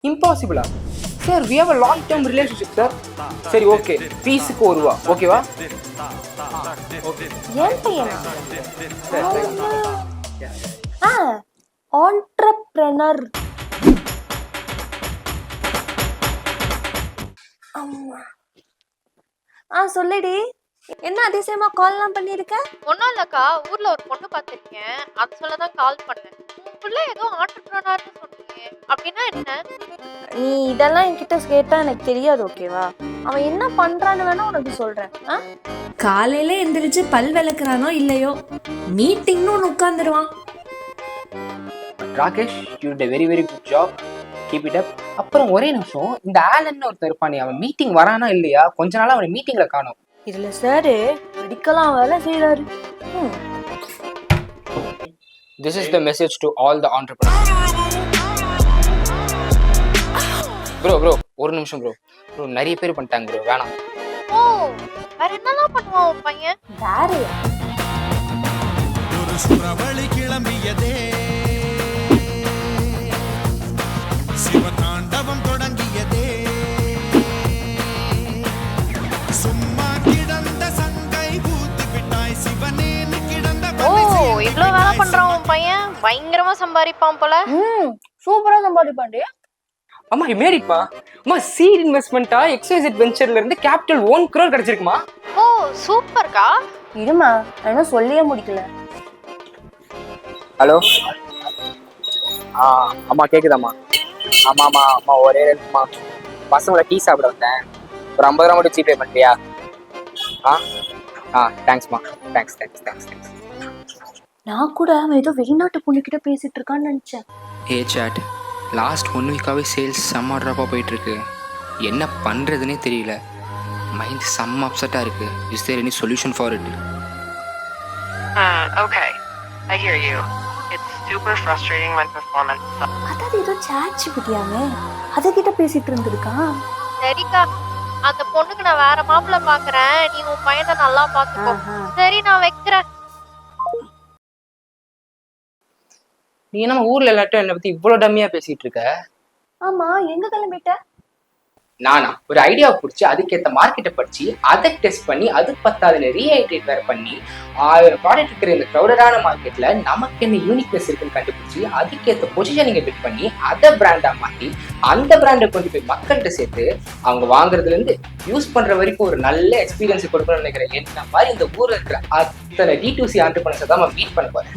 இம்பாசிபிளா sir? We have a long term relationship sir. சரி okay, ஃபீஸுக்கு ₹1 ஓகேவா? ஏன் பையனா? ஆண்டர்பிரனர். சொல்லுடி, என்ன அதிசயமா கால்லாம் பண்ணிருக்க? ஒன்றும் இல்லைக்கா, ஊரில் ஒரு பொண்ணு பார்த்துருக்கேன், அது சொல்ல தான் கால் பண்ணேன். உங்களுக்குள்ள ஏதோ ஆண்டர்பிரனர்னு சொன்னீங்க, அப்படின்னா என்ன? நீ இதெல்லாம் என்கிட்ட கேட்டா எனக்கு தெரியாது, ஓகேவா? அவன் என்ன பண்றான்னு வேணா உனக்கு சொல்றேன். காலையில எந்திரிச்சு பல் விளக்குறானோ இல்லையோ, மீட்டிங்னு ஒன்று உட்காந்துருவான். Rakesh, you did a very very good job, keep it up. அப்புறம் ஒரே நிமிஷம், இந்த ஆலன் ஒருத்தர் இருப்பானே, அவன் மீட்டிங் வரானா இல்லையா? கொஞ்ச நாளா அவனை மீட்டிங்ல காணோம். இதுல சாரு மெடிக்கலா வேலை செய்யறாரு. This is the message to all the entrepreneurs. Bro ஒரு நிமிஷம் ப்ரோ. நிறைய பேர் பண்ணிட்டாங்க ப்ரோ, வேணாம். ஓ, வேற என்னலாம் பண்ணுவான் உன் பையன்? யாரு? ஒரு சுறவழி கிளம்பியதே, சிவதாண்டவம் தொடங்கியதே, சும்மா கிடந்த சங்கை பூத்து விட்டாய் சிவனேன்னு கிடந்த. ஓ, இவ்வளோ வேலை பண்றான் உன் பையன், பயங்கரமா சம்பாதிப்பான் போல. சூப்பரா சம்பாதிப்பாண்டி. அம்மா யூ மேட் இட்மா. அம்மா சீட் இன்வெஸ்ட்மெண்ட்டா XYZ வெஞ்சர்ல இருந்து கேபிட்டல் 1 crore கிடைச்சிருக்குமா? ஓ சூப்பர்க்கா. இருமா, நான் சொல்லியே முடிக்கல. ஹலோ, அம்மா கேக்குதாம்மா? ஆமா ஒரே நிமிஷமா, பசங்களை டீ சாப்பிட வந்தேன், ஒரு 50 ரூபா மட்டும் ஜிபே பண்ணுறியா? தேங்க்ஸ்மா, தேங்க்ஸ். நான் கூட அவன் ஏதோ வெளிநாட்டு பொண்ணுகிட்ட பேசிட்டு இருக்கான்னு நினைச்சேன். சாட், லாஸ்ட் 1 வீக்காகவே சேல்ஸ் செம்ம ட்ராப்பாக போயிட்டுருக்கு. என்ன பண்ணுறதுனே தெரியல. மைண்ட் செம்ம அப்செட்டாக இருக்குது. Is there any solution for it? Okay, I hear you. It's super frustrating when performance sucks. அதாவது ஏதோ சாட்சி பிடியாமே, அதுகிட்ட பேசிட்டு இருந்திருக்கான். சரிக்கா, அந்த பொண்ணுக்கு நான் வேற மாப்பிள்ள பாக்குறேன், நீ உன் பையனை நல்லா பாத்துக்கோ. சரி, நான் வைக்கிறேன். நீ நம்ம ஊர்ல எல்லாட்டும் என்னை பத்தி இவ்வளவு டம்மியா பேசிட்டு இருக்க? ஆமா, எங்க கிளம்பிட்ட? நானா ஒரு ஐடியாவை பிடிச்சி அதுக்கேற்ற மார்க்கெட்டை படிச்சு அதை டெஸ்ட் பண்ணி அது பத்தாதுன்னு ரீஹைட்ரேட் வேற பண்ணி 1000 ப்ராடக்ட் இருக்கிற இந்த க்ரௌடடான மார்க்கெட்ல நமக்கு என்ன யூனிக்னஸ் இருக்குன்னு கண்டுபிடிச்சி அதுக்கேற்ற பொசிஷனிங்கை பிட் பண்ணி அதை பிராண்டா மாற்றி அந்த பிராண்டை கொண்டு போய் மக்கள்கிட்ட சேர்த்து அவங்க வாங்குறதுல இருந்து யூஸ் பண்ற வரைக்கும் ஒரு நல்ல எக்ஸ்பீரியன்ஸ் கொடுக்கணும்னு நினைக்கிறேன். என்ன மாதிரி இந்த ஊர்ல இருக்கிற அத்தனை D2C ஆண்டர்பிரனர்ஸை தான் நான் மீட் பண்ண போறேன்.